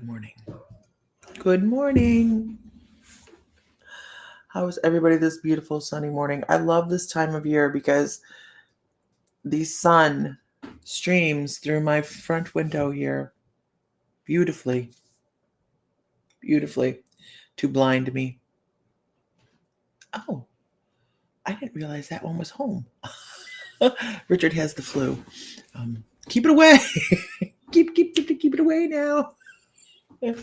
morning. Good morning. How is everybody this beautiful sunny morning? I love this time of year because the sun streams through my front window here beautifully, beautifully to blind me. Oh, I didn't realize that one was home. Richard has the flu. Keep it away. keep it away now. I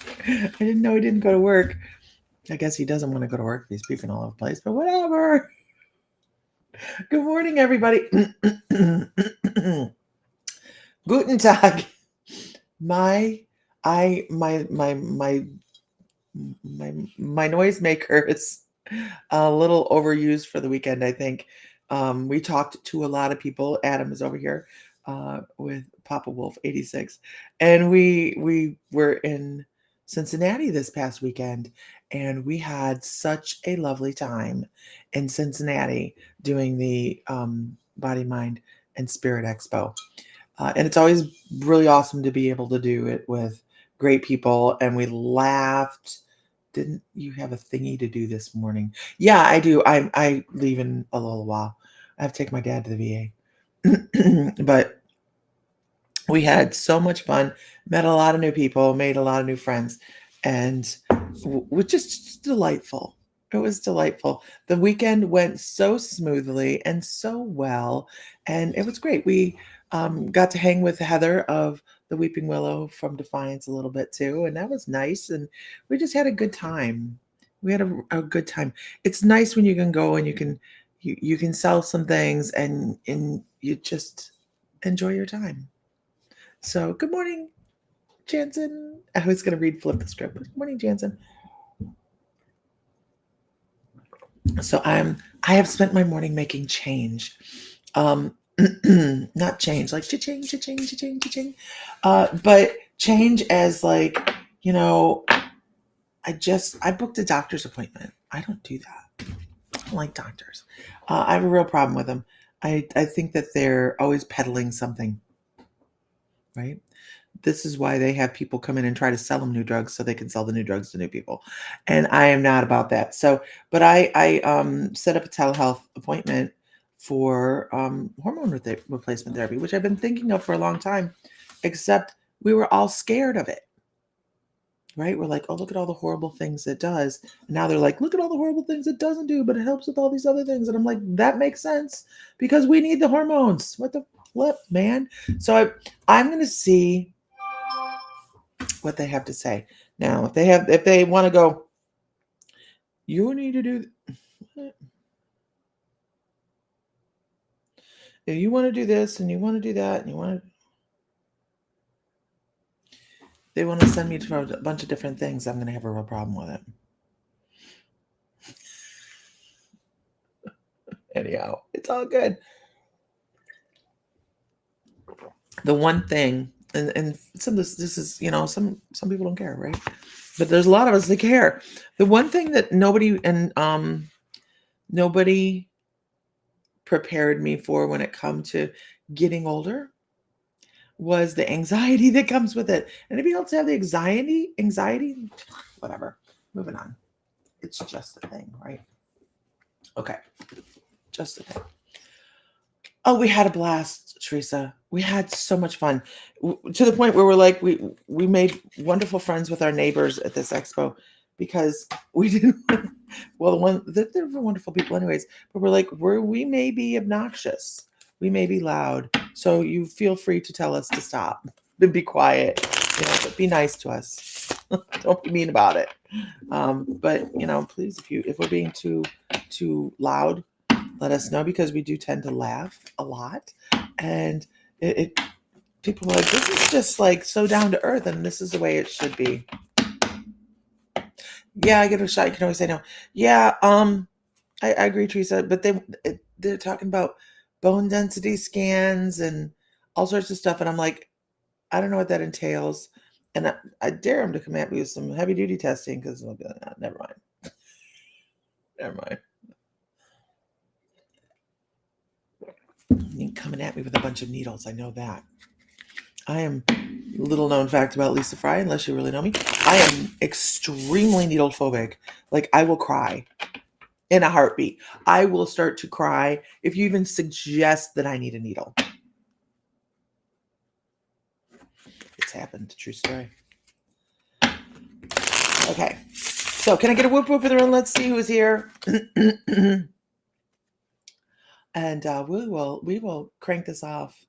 didn't know he didn't go to work. I guess he doesn't want to go to work if he's peeping all over the place, but whatever. Good morning, everybody. Guten Tag. My I my noisemaker is a little overused for the weekend, I think. We talked to a lot of people. Adam is over here with Papa Wolf 86, and we were in Cincinnati this past weekend, and we had such a lovely time in Cincinnati doing the Body, Mind, and Spirit Expo. And it's always really awesome to be able to do it with great people. And we laughed. Didn't you have a thingy to do this morning? Yeah, I do. I leave in a little while. I have to take my dad to the VA. But we had so much fun, met a lot of new people, made a lot of new friends, and was just delightful. It was delightful. The weekend went so smoothly and so well, and it was great. We got to hang with Heather of the Weeping Willow from Defiance a little bit too, and that was nice. And we just had a good time. We had a good time. It's nice when you can go and you can sell some things and you just enjoy your time. So, good morning, Jansen. I was going to flip the script. Good morning, Jansen. So, I have spent my morning making change. Not change like cha-ching, cha-ching, cha-ching, cha-ching. But change as like, you know, I booked a doctor's appointment. I don't do that. I don't like doctors. I have a real problem with them. I think that they're always peddling something, right? This is why they have people come in and try to sell them new drugs so they can sell the new drugs to new people. And I am not about that. So, but I set up a telehealth appointment for hormone replacement therapy, which I've been thinking of for a long time, except we were all scared of it, right? We're like, oh, look at all the horrible things it does. And now they're like, look at all the horrible things it doesn't do, but it helps with all these other things. And I'm like, that makes sense because we need the hormones. What the flip, man? So I'm going to see what they have to say. Now, if they want to go, you need to do, if you want to do this and you want to do that and they want to send me to a bunch of different things, I'm going to have a real problem with it. Anyhow, it's all good. The one thing, and some of this is, some people don't care, right? But there's a lot of us that care. The one thing that nobody prepared me for when it comes to getting older was the anxiety that comes with it. Anybody else have the anxiety, whatever. Moving on. It's just a thing, right? Okay, just a thing. Oh, we had a blast, Teresa. We had so much fun to the point where we're like, we made wonderful friends with our neighbors at this expo because we didn't. Well, they're wonderful people, anyways. But we're like, we may be obnoxious, we may be loud, so you feel free to tell us to stop and be quiet. But be nice to us. Don't be mean about it. But please, if we're being too loud, let us know because we do tend to laugh a lot, and people are like, this is just like so down to earth, and this is the way it should be. Yeah, I get a shot. You can always say no. Yeah, I agree, Teresa. But they're talking about bone density scans and all sorts of stuff, and I'm like, I don't know what that entails, and I dare them to come at me with some heavy duty testing because I'll be like, never mind, never mind. Coming at me with a bunch of needles. I know that. I am, little known fact about Lisa Fry, unless you really know me, I am extremely needle phobic. Like, I will cry in a heartbeat. I will start to cry if you even suggest that I need a needle. It's happened. True story. Okay. So can I get a whoop whoop in the room? Let's see who's here. And we will crank this off.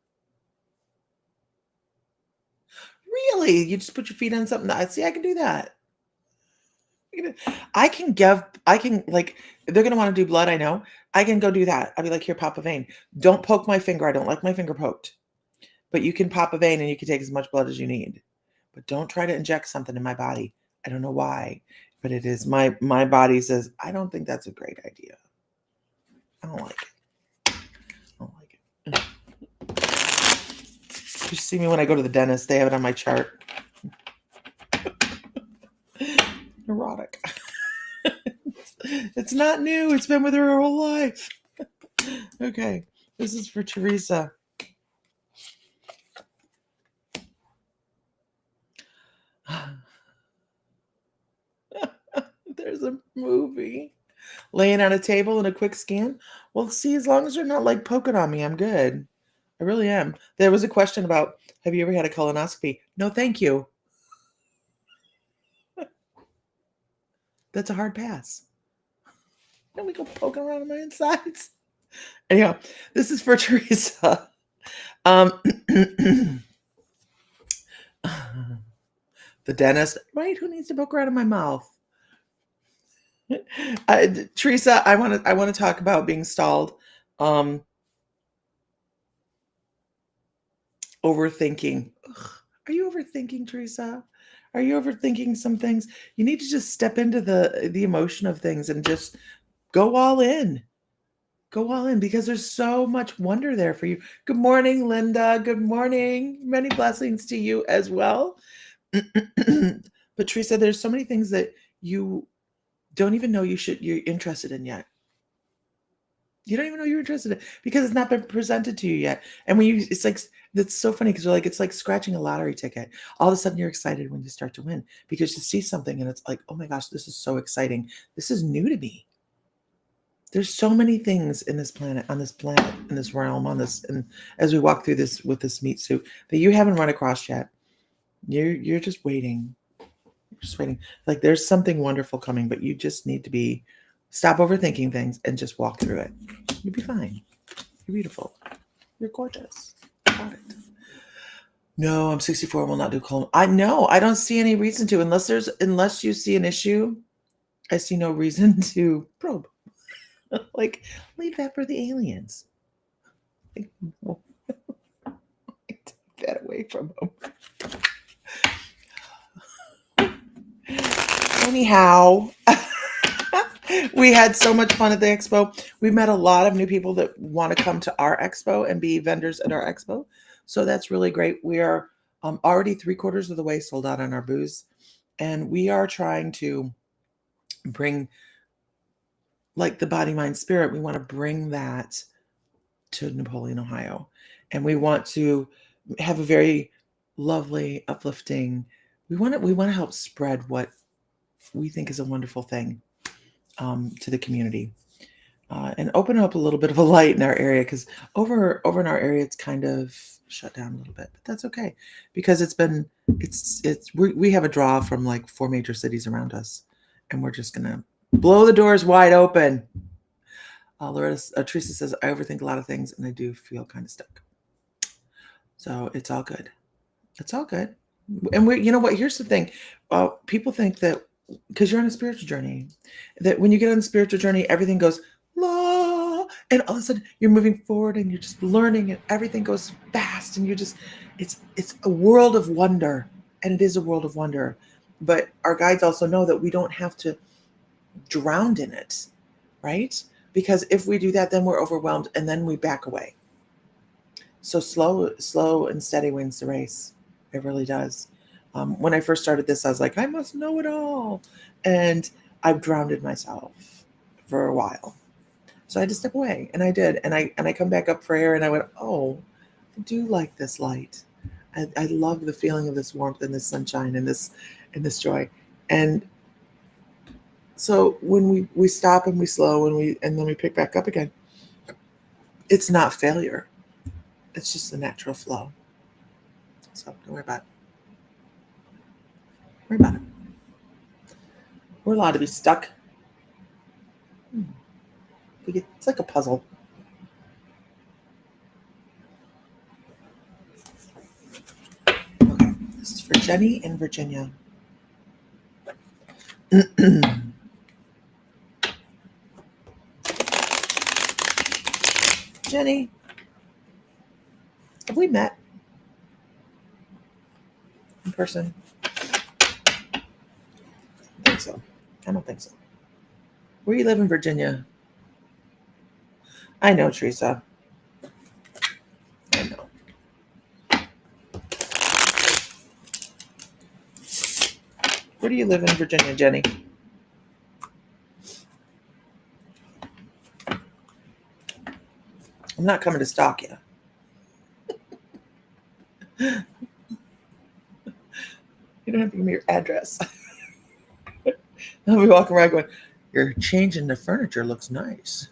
Really? You just put your feet on something? I see. I can do that. I can, like, they're gonna want to do blood. I know. I can go do that. I'll be like, here, pop a vein. Don't poke my finger. I don't like my finger poked. But you can pop a vein and you can take as much blood as you need. But don't try to inject something in my body. I don't know why, but it is my body says, I don't think that's a great idea. I don't like it. I don't like it. You see me when I go to the dentist, they have it on my chart. Neurotic. It's not new. It's been with her whole life. Okay. This is for Teresa. There's a movie. Laying on a table in a quick scan. Well, see, as long as you're not like poking on me, I'm good. I really am. There was a question about, have you ever had a colonoscopy? No, thank you. That's a hard pass. Then we go poking around on my insides. Anyhow, this is for Teresa. The dentist, right? Who needs to poke around in my mouth? Teresa, I want to talk about being stalled. Overthinking. Ugh. Are you overthinking, Teresa? Are you overthinking some things? You need to just step into the emotion of things and just go all in. Go all in, because there's so much wonder there for you. Good morning, Linda. Good morning. Many blessings to you as well. But Teresa, there's so many things that you don't even know you're interested in yet. You don't even know you're interested in, because it's not been presented to you yet. And when it's like, that's so funny, because you're like, it's like scratching a lottery ticket. All of a sudden you're excited when you start to win, because you see something and it's like, oh my gosh, this is so exciting. This is new to me. There's so many things in this planet, in this realm, and as we walk through this with this meat suit that you haven't run across yet. You're just waiting. You're just waiting. Like, there's something wonderful coming, but you just need to stop overthinking things and just walk through it. You'll be fine. You're beautiful. You're gorgeous. Got it. No, I'm 64 and will not do colon. I know. I don't see any reason to, unless you see an issue. I see no reason to probe. Like, leave that for the aliens. Like, no. Take that away from them. Anyhow, we had so much fun at the expo. We met a lot of new people that want to come to our expo and be vendors at our expo. So that's really great. We are already 3/4 of the way sold out on our booths. And we are trying to bring, like, the body, mind, spirit. We want to bring that to Napoleon, Ohio. And we want to have a very lovely, uplifting, we want to help spread what we think is a wonderful thing to the community, and open up a little bit of a light in our area, because over in our area it's kind of shut down a little bit, but that's okay, because we have a draw from like 4 major cities around us, and we're just gonna blow the doors wide open. Teresa says, I overthink a lot of things and I do feel kind of stuck. So it's all good. It's all good. And you know what? Here's the thing. People think that because you're on a spiritual journey, that when you get on the spiritual journey, everything goes la, and all of a sudden you're moving forward and you're just learning, and everything goes fast, and it's a world of wonder, and it is a world of wonder. But our guides also know that we don't have to drown in it, right? Because if we do that, then we're overwhelmed and then we back away. So slow and steady wins the race. It really does. When I first started this, I was like, I must know it all. And I've drowned in myself for a while. So I had to step away, and I did. And I come back up for air, and I went, oh, I do like this light. I love the feeling of this warmth and this sunshine and this joy. And so when we stop and we slow and then we pick back up again, it's not failure. It's just the natural flow. So don't worry about it. Don't worry about it. We're allowed to be stuck. It's like a puzzle. Okay, this is for Jenny in Virginia. Jenny, have we met in person? I don't think so. I don't think so. Where you live in Virginia? I know, Teresa. I know. Where do you live in Virginia, Jenny? I'm not coming to stalk you. You don't have to give me your address. I'll be walking around going, "You're changing the furniture. Looks nice."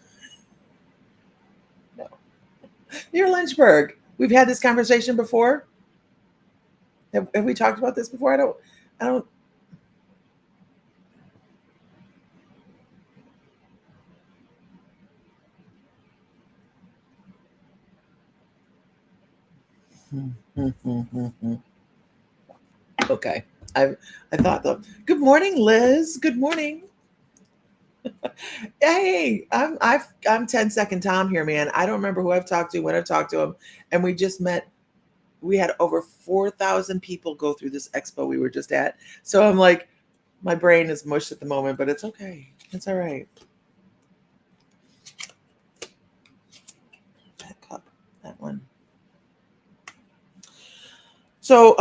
No. You're Lynchburg. We've had this conversation before. Have we talked about this before? I don't. Okay. I thought though. Good morning, Liz. Good morning. Hey, I'm 10-second Tom here, man. I don't remember who I've talked to, when I've talked to him, and we just met. We had over 4,000 people go through this expo we were just at. So I'm like, my brain is mush at the moment, but it's okay. It's all right. That cup, that one. So,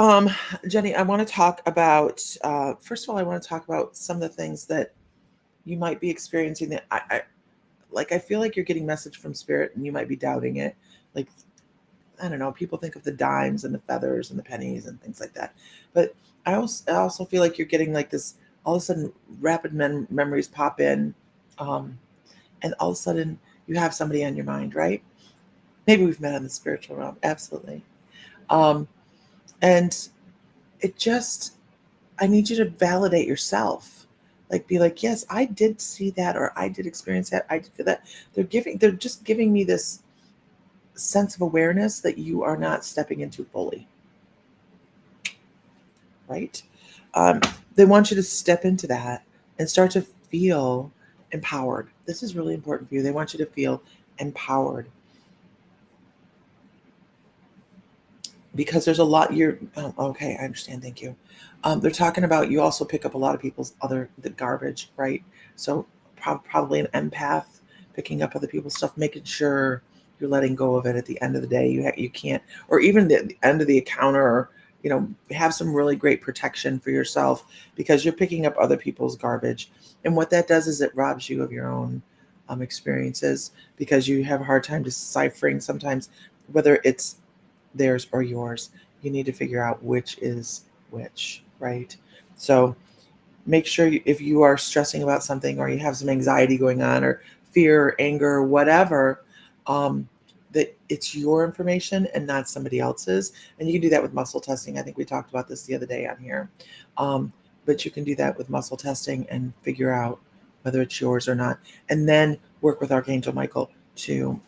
Jenny, I want to talk about, first of all, I want to talk about some of the things that you might be experiencing that I feel like you're getting message from spirit and you might be doubting it. Like, I don't know, people think of the dimes and the feathers and the pennies and things like that. But I also feel like you're getting like this, all of a sudden rapid memories pop in. And all of a sudden you have somebody on your mind, right? Maybe we've met in the spiritual realm. Absolutely. Um, and it just, I need you to validate yourself. Like be like, yes, I did see that, or I did experience that. I did feel that. They're just giving me this sense of awareness that you are not stepping into fully, right? Um, they want you to step into that and start to feel empowered. This is really important for you. They want you to feel empowered because there's a lot okay, I understand. Thank you. They're talking about you also pick up a lot of people's the garbage, right? So probably an empath picking up other people's stuff, making sure you're letting go of it at the end of the day. You can't, or even the end of the encounter, or have some really great protection for yourself because you're picking up other people's garbage. And what that does is it robs you of your own experiences because you have a hard time deciphering sometimes whether it's theirs or yours. You need to figure out which is which, right? So make sure if you are stressing about something or you have some anxiety going on or fear, or anger, whatever, that it's your information and not somebody else's. And you can do that with muscle testing. I think we talked about this the other day on here. But you can do that with muscle testing and figure out whether it's yours or not. And then work with Archangel Michael to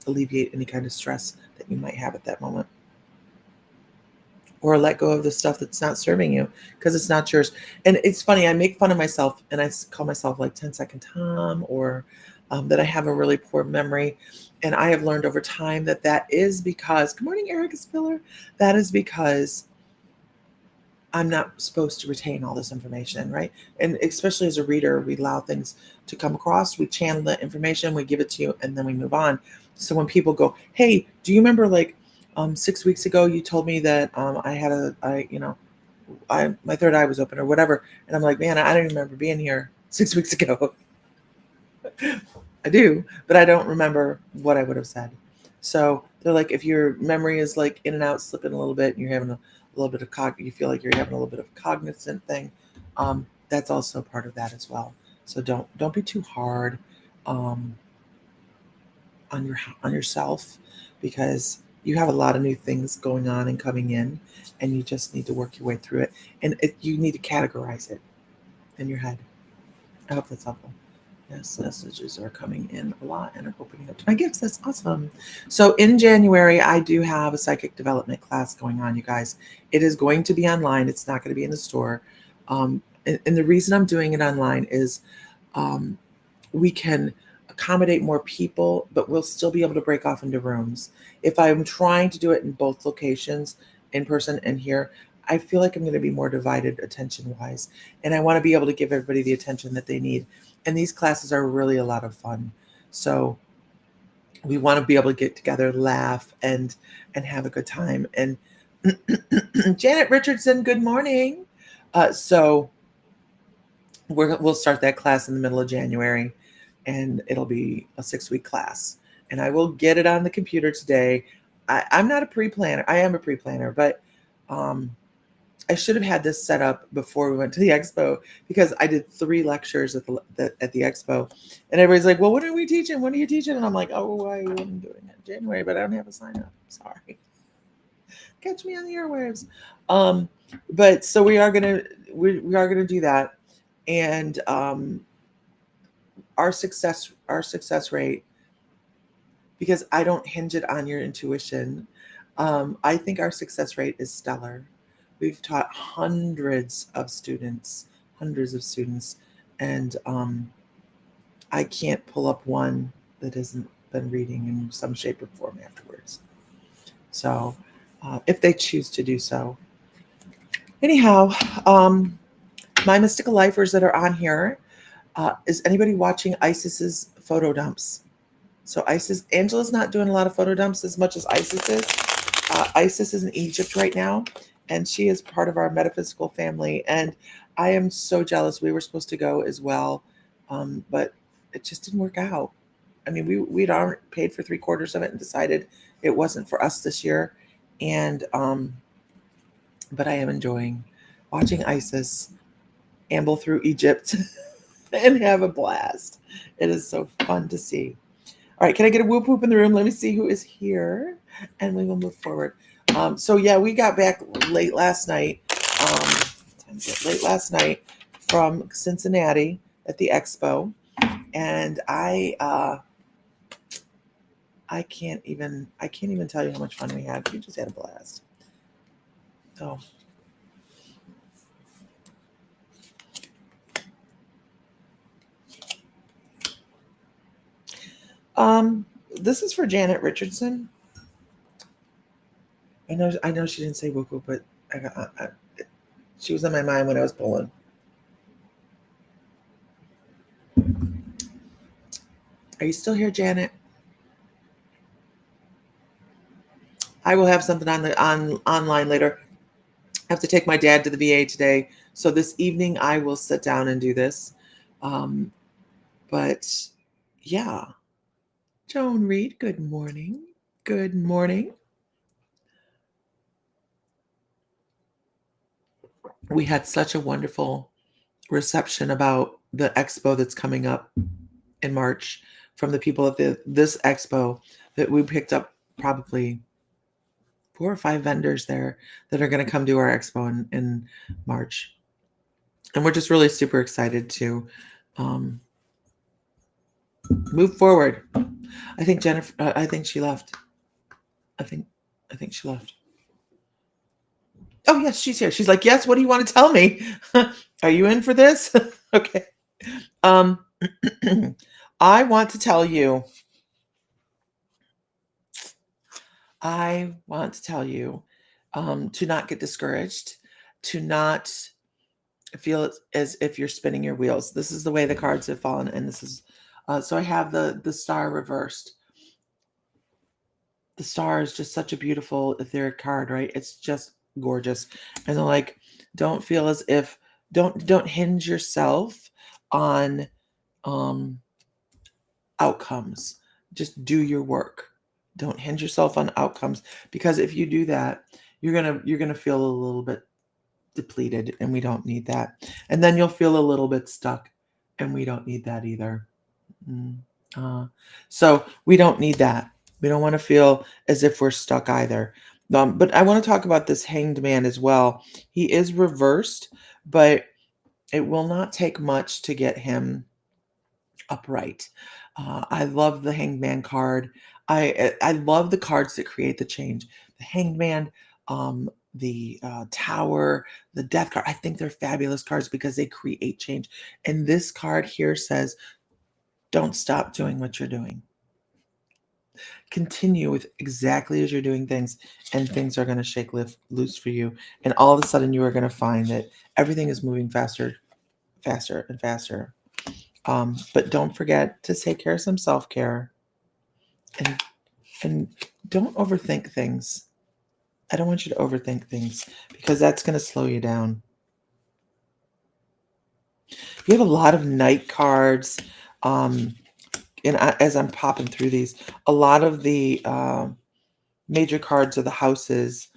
alleviate any kind of stress that you might have at that moment. Or let go of the stuff that's not serving you because it's not yours. And it's funny, I make fun of myself and I call myself like 10-second Tom, or that I have a really poor memory. And I have learned over time that is because, good morning, Erica Spiller. That is because I'm not supposed to retain all this information, right? And especially as a reader, we allow things to come across, we channel that information, we give it to you, and then we move on. So when people go, hey, do you remember like 6 weeks ago you told me that I had my third eye was open or whatever, and I'm like, man, I don't remember being here 6 weeks ago. I do, but I don't remember what I would have said. So they're like, if your memory is like in and out, slipping a little bit, and you're having a little bit of you feel like you're having a little bit of cognizant thing, that's also part of that as well. So don't be too hard um, on yourself, because you have a lot of new things going on and coming in, and you just need to work your way through it, and you need to categorize it in your head. I hope that's helpful. Yes, messages are coming in a lot and are opening up to my gifts. That's awesome. So in January, I do have a psychic development class going on, you guys. It is going to be online. It's not going to be in the store. And the reason I'm doing it online is um, we can accommodate more people, but we'll still be able to break off into rooms. If I'm trying to do it in both locations, in person and here, I feel like I'm going to be more divided attention wise. And I want to be able to give everybody the attention that they need. And these classes are really a lot of fun. So we want to be able to get together, laugh, and have a good time. And Janet Richardson, good morning. So we'll start that class in the middle of January, and it'll be a 6-week class. And I will get it on the computer today. I'm not a pre-planner. I am a pre-planner, but I should have had this set up before we went to the expo, because I did 3 lectures at the expo, and everybody's like, "Well, what are we teaching? What are you teaching?" And I'm like, "Oh, I am doing it in January, but I don't have a sign up. Sorry, catch me on the airwaves." But so we are gonna do that, and our success rate, because I don't hinge it on your intuition. I think our success rate is stellar. We've taught hundreds of students, and I can't pull up one that hasn't been reading in some shape or form afterwards. So, if they choose to do so. Anyhow, my mystical lifers that are on here, is anybody watching Isis's photo dumps? So Angela's not doing a lot of photo dumps as much as Isis is. Isis is in Egypt right now, and she is part of our metaphysical family. And I am so jealous. We were supposed to go as well, but it just didn't work out. I mean, we'd already paid for 3/4 of it and decided it wasn't for us this year. And but I am enjoying watching Isis amble through Egypt and have a blast. It is so fun to see. All right, can I get a whoop whoop in the room? Let me see who is here, and we will move forward. So yeah, we got back late last night. Late last night from Cincinnati at the expo, and I can't even tell you how much fun we had. We just had a blast. So. This is for Janet Richardson. I know she didn't say whoop whoop, but she was on my mind when I was pulling. Are you still here, Janet? I will have something online later. I have to take my dad to the VA today, so this evening I will sit down and do this. But yeah, Joan Reed, good morning. Good morning. We had such a wonderful reception about the expo that's coming up in March from the people at this expo, that we picked up probably 4 or 5 vendors there that are going to come to our expo in March. And we're just really super excited to move forward. I think Jennifer, I think she left. I think she left. Oh, yes, she's here. She's like, yes, what do you want to tell me? Are you in for this? Okay. I want to tell you to not get discouraged, to not feel as if you're spinning your wheels. This is the way the cards have fallen, and this is so I have the star reversed. The star is just such a beautiful etheric card, right? It's just gorgeous. And they're like, don't feel as if don't hinge yourself on outcomes. Just do your work. Don't hinge yourself on outcomes, because if you do that, you're gonna feel a little bit depleted, and we don't need that. And then you'll feel a little bit stuck, and we don't need that either. Mm. Uh, so we don't need that. We don't want to feel as if we're stuck either. But I want to talk about this hanged man as well. He is reversed, but it will not take much to get him upright. I love the hanged man card. I love the cards that create the change. The hanged man, the tower, the death card. I think they're fabulous cards because they create change. And this card here says, don't stop doing what you're doing. Continue with exactly as you're doing things, and things are going to shake loose for you. And all of a sudden, you are going to find that everything is moving faster, faster, and faster. But don't forget to take care of some self-care, and and don't overthink things. I don't want you to overthink things, because that's going to slow you down. You have a lot of night cards. And as I'm popping through these, a lot of the major cards of the houses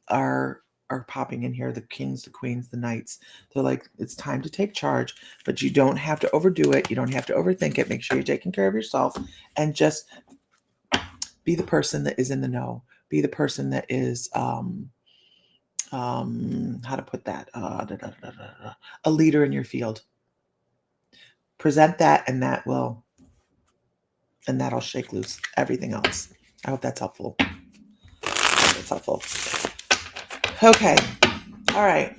are popping in here. The kings, the queens, the knights. They're like, it's time to take charge, but you don't have to overdo it. You don't have to overthink it. Make sure you're taking care of yourself, and just be the person that is in the know. Be the person that is how to put that, a leader in your field. Present that, and that'll shake loose everything else. I hope that's helpful. That's helpful. Okay. All right.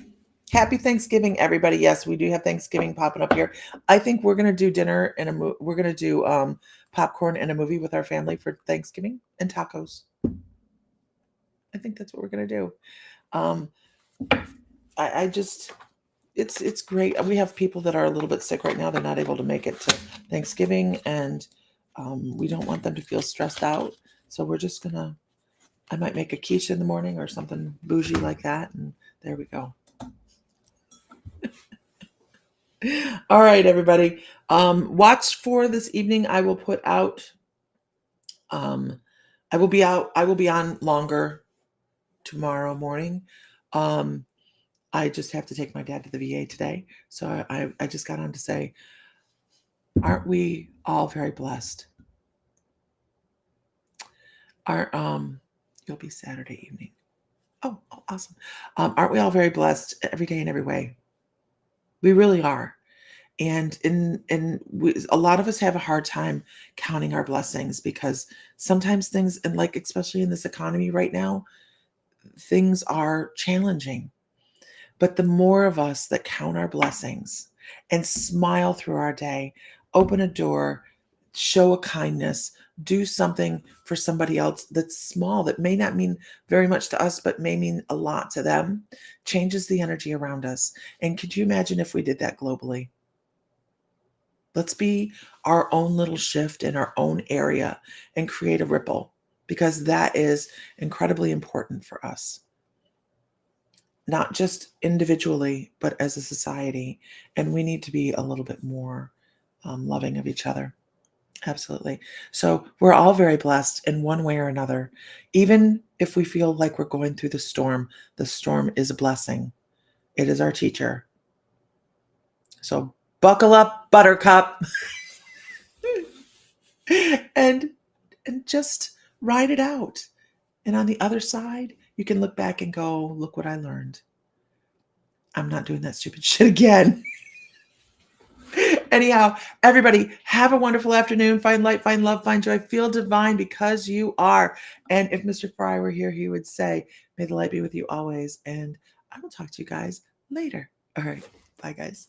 Happy Thanksgiving, everybody. Yes, we do have Thanksgiving popping up here. I think we're gonna do dinner and we're gonna do popcorn and a movie with our family for Thanksgiving, and tacos. I think that's what we're gonna do. Um, I just it's great. We have people that are a little bit sick right now. They're not able to make it to Thanksgiving, and we don't want them to feel stressed out. So we're just gonna. I might make a quiche in the morning or something bougie like that, and there we go. All right, everybody. Watch for this evening. I will put out. I will be out. I will be on longer tomorrow morning. Um, I just have to take my dad to the VA today, so I just got on to say, aren't we all very blessed? You'll be Saturday evening. Oh, awesome. Aren't we all very blessed every day in every way? We really are. And a lot of us have a hard time counting our blessings, because sometimes things, and like especially in this economy right now, things are challenging. But the more of us that count our blessings and smile through our day, open a door, show a kindness, do something for somebody else that's small, that may not mean very much to us, but may mean a lot to them, changes the energy around us. And could you imagine if we did that globally? Let's be our own little shift in our own area and create a ripple, because that is incredibly important for us, not just individually, but as a society. And we need to be a little bit more loving of each other. Absolutely. So we're all very blessed in one way or another. Even if we feel like we're going through the storm is a blessing. It is our teacher. So buckle up, buttercup, and just ride it out. And on the other side, you can look back and go, look what I learned. I'm not doing that stupid shit again. Anyhow, everybody, have a wonderful afternoon. Find light, find love, find joy, feel divine, because you are. And if Mr. Fry were here, he would say, may the light be with you always. And I will talk to you guys later. All right. Bye, guys.